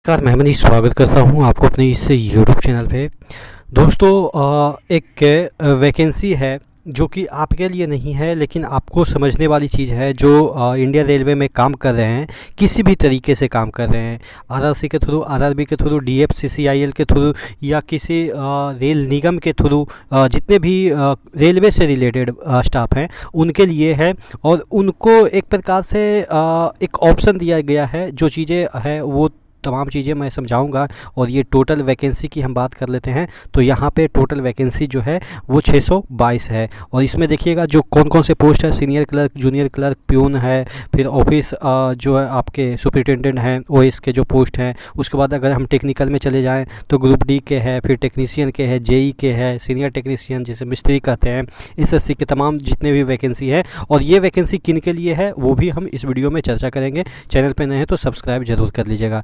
नमस्कार, मैं मनीष स्वागत करता हूं आपको अपने इस यूट्यूब चैनल पे। दोस्तों, एक वैकेंसी है जो कि आपके लिए नहीं है लेकिन आपको समझने वाली चीज़ है। जो इंडियन रेलवे में काम कर रहे हैं, किसी भी तरीके से काम कर रहे हैं, आरआरसी के थ्रू, आरआरबी के थ्रू, डीएफसीसीआईएल के थ्रू या किसी रेल निगम के थ्रू, जितने भी रेलवे से रिलेटेड स्टाफ हैं उनके लिए है। और उनको एक प्रकार से एक ऑप्शन दिया गया है। जो चीज़ें है वो तमाम चीज़ें मैं समझाऊंगा। और ये टोटल वैकेंसी की हम बात कर लेते हैं तो यहाँ पे टोटल वैकेंसी जो है वो 622 है। और इसमें देखिएगा जो कौन कौन से पोस्ट है, senior clerk, junior clerk, peon है, फिर ऑफिस जो है आपके सुपरिटेंडेंट हैं, ओएस के जो पोस्ट हैं। उसके बाद अगर हम टेक्निकल में चले जाएँ तो ग्रुप डी के हैं, फिर टेक्नीशियन के हैं, जेई के हैं, सीनियर टेक्नीशियन जिसे मिस्त्री कहते हैं, एसएससी के तमाम जितने भी वैकेंसी है। और ये वैकेंसी किन के लिए है वो भी हम इस वीडियो में चर्चा करेंगे। चैनल पर नए हैं तो सब्सक्राइब जरूर कर लीजिएगा।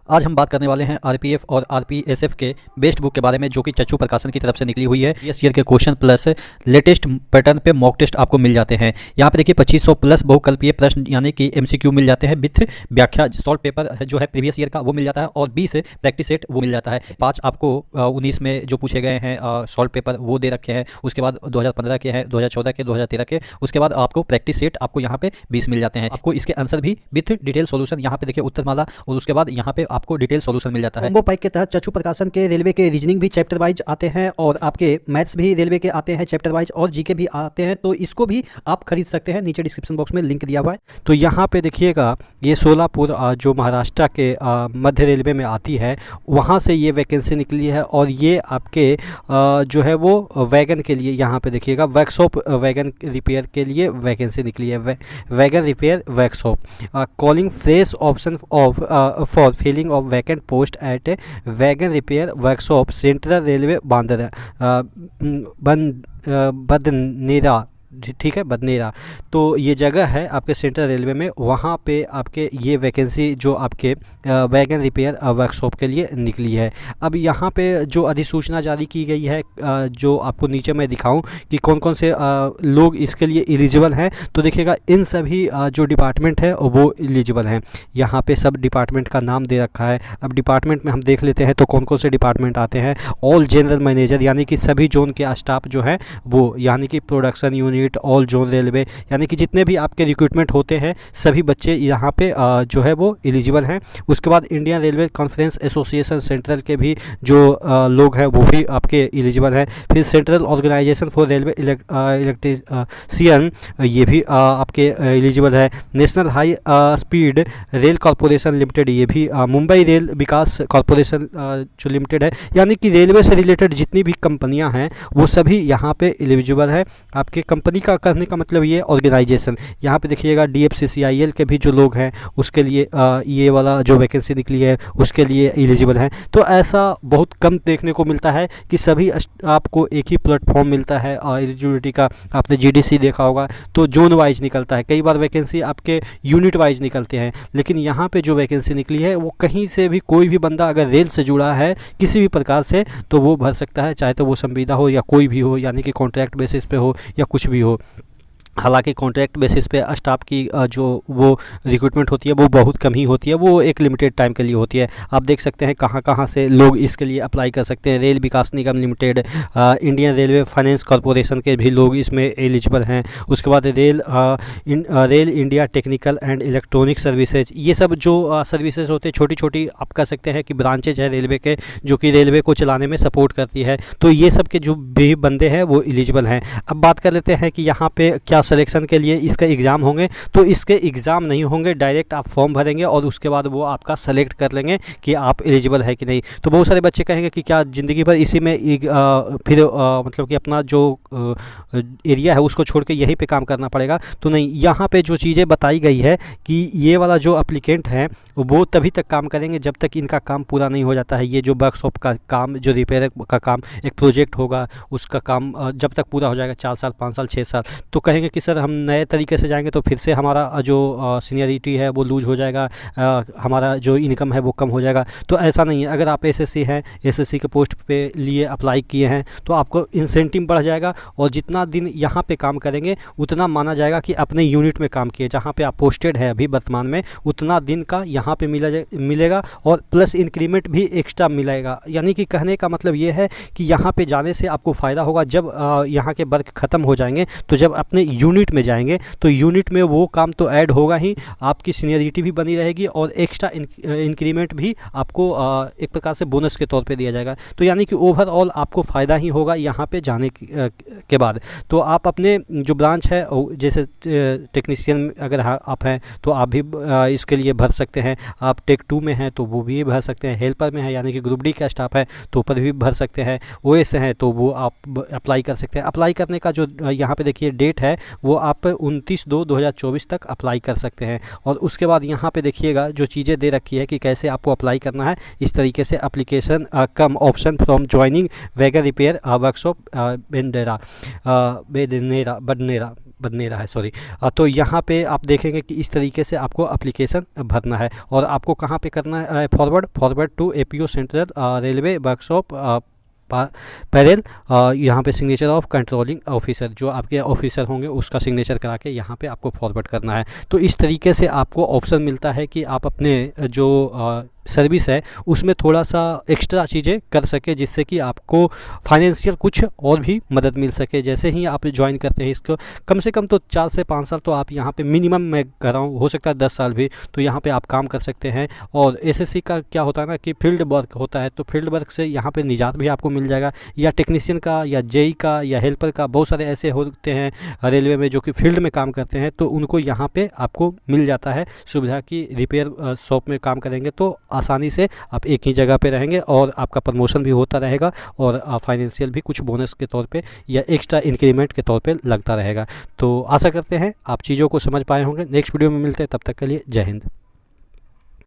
आज हम बात करने वाले हैं आरपीएफ और आरपीएसएफ के बेस्ट बुक के बारे में, जो कि चच्चू प्रकाशन की तरफ से निकली हुई है। इस ईयर के क्वेश्चन प्लस लेटेस्ट पैटर्न पे मॉक टेस्ट आपको मिल जाते हैं। यहाँ पे देखिए 2500 प्लस बहुकल्पीय प्रश्न यानी कि एमसीक्यू मिल जाते हैं विथ व्याख्या। सॉल्व पेपर जो है प्रीवियस ईयर का वो मिल जाता है और 20 प्रैक्टिस सेट वो मिल जाता है। 5 आपको 19 में जो पूछे गए हैं सॉल्व पेपर वो दे रखे हैं। उसके बाद 2015 के हैं, 2014 के, 2013 के। उसके बाद आपको प्रैक्टिस सेट आपको यहाँ पे 20 मिल जाते हैं। आपको इसके आंसर भी विथ डिटेल सोल्यूशन यहाँ पे देखिए उत्तरमाला, और उसके बाद यहाँ पे आपको डिटेल सोल्यूशन मिल जाता है। कॉम्बो पैक के तहत चच्चू प्रकाशन के रेलवे के रीजनिंग भी चैप्टर वाइज आते हैं और आपके मैथ्स भी रेलवे के आते हैं चैप्टर वाइज, और जीके भी आते हैं। तो इसको भी आप खरीद सकते हैं, नीचे डिस्क्रिप्शन बॉक्स में लिंक दिया हुआ है। तो यहाँ पे देखिएगा ये सोलापुर जो महाराष्ट्र के मध्य रेलवे में आती है, वहाँ से ये वैकेंसी निकली है। और ये आपके जो है वो वैगन के लिए, यहाँ पे देखिएगा वर्कशॉप वैगन रिपेयर के लिए वैकेंसी निकली है। Wagon repair workshop calling fresh option of for filling of vacant post at wagon repair workshop central railway Badnera. ठीक है, बदनेरा। तो ये जगह है आपके सेंट्रल रेलवे में, वहाँ पे आपके ये वैकेंसी जो आपके वैगन रिपेयर वर्कशॉप के लिए निकली है। अब यहाँ पे जो अधिसूचना जारी की गई है, जो आपको नीचे मैं दिखाऊं कि कौन कौन से लोग इसके लिए एलिजिबल हैं, तो देखिएगा इन सभी जो डिपार्टमेंट है वो एलिजिबल हैं। यहाँ पे सब डिपार्टमेंट का नाम दे रखा है। अब डिपार्टमेंट में हम देख लेते हैं तो कौन कौन से डिपार्टमेंट आते हैं। ऑल जनरल मैनेजर यानी कि सभी जोन के स्टाफ जो हैं वो, यानी कि production unit, all zone railway, यानी कि जितने भी आपके रिक्रूटमेंट होते हैं सभी बच्चे यहाँ पे जो है वो एलिजिबल हैं। उसके बाद Indian railway conference association central के भी जो लोग हैं वो भी आपके एलिजिबल हैं। फिर central organisation for railway electrician, ये भी आपके एलिजिबल है। National high speed rail corporation limited, ये भी मुंबई रेल विकास कॉरपोरेशन जो लिमिटेड है, यानी कि रेलवे से रिलेटेड जितनी भी कंपनियां हैं वो सभी यहाँ पे एलिजिबल है। आपके कंपनी का कहने का मतलब ये ऑर्गेनाइजेशन, यहाँ पे देखिएगा डीएफसीसीआईएल के भी जो लोग हैं उसके लिए ये वाला जो वैकेंसी निकली है उसके लिए एलिजिबल हैं। तो ऐसा बहुत कम देखने को मिलता है कि सभी आपको एक ही प्लेटफॉर्म मिलता है एलिजिबिलिटी का। आपने जीडीसी देखा होगा तो जोन वाइज निकलता है, कई बार वैकेंसी आपके यूनिट वाइज निकलते हैं, लेकिन यहाँ पे जो वैकेंसी निकली है वो कहीं से भी कोई भी बंदा अगर रेल से जुड़ा है किसी भी प्रकार से तो वो भर सकता है, चाहे तो वो संविदा हो या कोई भी हो, यानी कि कॉन्ट्रैक्ट बेसिस पे हो या कुछ भी हो। हालांकि कॉन्ट्रैक्ट बेसिस पे स्टाफ की जो वो रिक्रूटमेंट होती है वो बहुत कम ही होती है, वो एक लिमिटेड टाइम के लिए होती है। आप देख सकते हैं कहाँ कहाँ से लोग इसके लिए अप्लाई कर सकते हैं। Rail Vikas Nigam limited, Indian railway finance corporation के भी लोग इसमें एलिजिबल हैं। उसके बाद rail India technical and electronic services, ये सब जो सर्विसेज होते हैं छोटी छोटी, आप कह सकते हैं कि ब्रांचेज है रेलवे के जो कि रेलवे को चलाने में सपोर्ट करती है। तो ये सब के जो भी बंदे हैं वो एलिजिबल हैं। अब बात कर लेते हैं कि यहाँ पे क्या सिलेक्शन के लिए इसका एग्ज़ाम होंगे। तो इसके एग्ज़ाम नहीं होंगे, डायरेक्ट आप फॉर्म भरेंगे और उसके बाद वो आपका सेलेक्ट कर लेंगे कि आप एलिजिबल है कि नहीं। तो बहुत सारे बच्चे कहेंगे कि क्या ज़िंदगी भर इसी में फिर मतलब कि अपना जो एरिया है उसको छोड़ के यहीं पे काम करना पड़ेगा। तो नहीं, यहाँ पे जो चीज़ें बताई गई है कि ये वाला जो अप्लीकेंट हैं वो तभी तक काम करेंगे जब तक इनका काम पूरा नहीं हो जाता है। ये जो वर्कशॉप का काम, जो रिपेयर का काम, एक प्रोजेक्ट होगा उसका काम जब तक पूरा हो जाएगा 4 साल, 5 साल, 6 साल, तो कहेंगे कि कि सर हम नए तरीके से जाएंगे तो फिर से हमारा जो सीनियरिटी है वो लूज हो जाएगा, हमारा जो इनकम है वो कम हो जाएगा। तो ऐसा नहीं है। अगर आप एसएससी हैं, एसएससी के पोस्ट पे लिए अप्लाई किए हैं तो आपको इंसेंटिव बढ़ जाएगा, और जितना दिन यहाँ पे काम करेंगे उतना माना जाएगा कि अपने यूनिट में काम किए, जहाँ पे आप पोस्टेड है अभी वर्तमान में उतना दिन का यहाँ पे मिलेगा, और प्लस इंक्रीमेंट भी एक्स्ट्रा मिलेगा। यानी कि कहने का मतलब ये है कि यहाँ पे जाने से आपको फ़ायदा होगा। जब यहाँ के वर्क ख़त्म हो जाएंगे तो जब अपने यूनिट में जाएंगे तो यूनिट में वो काम तो ऐड होगा ही, आपकी सीनियरिटी भी बनी रहेगी, और एक्स्ट्रा इंक्रीमेंट भी आपको एक प्रकार से बोनस के तौर पे दिया जाएगा। तो यानी कि ओवरऑल आपको फ़ायदा ही होगा यहाँ पे जाने के बाद। तो आप अपने जो ब्रांच है, जैसे टेक्नीशियन अगर आप हैं तो आप भी इसके लिए भर सकते हैं। आप टेक 2 में हैं तो वो भी भर सकते हैं। हेल्पर में है यानी कि ग्रुप डी का स्टाफ है तो ऊपर भी भर सकते हैं। ओएस हैं तो वो आप अप्लाई कर सकते हैं। अप्लाई करने का जो यहाँ पे देखिए डेट है वो आप 29/2/2024 तक अप्लाई कर सकते हैं। और उसके बाद यहाँ पे देखिएगा जो चीज़ें दे रखी है कि कैसे आपको अप्लाई करना है। इस तरीके से application come option from joining wagon repair workshop Badnera है, सॉरी। तो यहाँ पे आप देखेंगे कि इस तरीके से आपको एप्लीकेशन भरना है, और आपको कहाँ पे करना है, forward to APO central railway workshop Parel, यहाँ पे सिग्नेचर ऑफ कंट्रोलिंग ऑफिसर, जो आपके ऑफिसर होंगे उसका सिग्नेचर करा के यहाँ पे आपको फॉरवर्ड करना है। तो इस तरीके से आपको ऑप्शन मिलता है कि आप अपने जो सर्विस है उसमें थोड़ा सा एक्स्ट्रा चीज़ें कर सके, जिससे कि आपको फाइनेंशियल कुछ और भी मदद मिल सके। जैसे ही आप ज्वाइन करते हैं इसको, कम से कम तो 4 से 5 साल तो आप यहाँ पे मिनिमम मैं कर रहा हूँ, हो सकता है 10 साल भी, तो यहाँ पे आप काम कर सकते हैं। और एसएससी का क्या होता है ना कि फील्ड वर्क होता है, तो फील्ड वर्क से यहाँ पे निजात भी आपको मिल जाएगा। या टेक्नीशियन का या जेई का या हेल्पर का, बहुत सारे ऐसे होते हैं रेलवे में जो कि फील्ड में काम करते हैं, तो उनको यहाँ पे आपको मिल जाता है सुविधा की रिपेयर शॉप में काम करेंगे तो आसानी से आप एक ही जगह पे रहेंगे, और आपका प्रमोशन भी होता रहेगा, और फाइनेंशियल भी कुछ बोनस के तौर पे या एक्स्ट्रा इंक्रीमेंट के तौर पे लगता रहेगा। तो आशा करते हैं आप चीज़ों को समझ पाए होंगे। नेक्स्ट वीडियो में मिलते हैं, तब तक के लिए जय हिंद।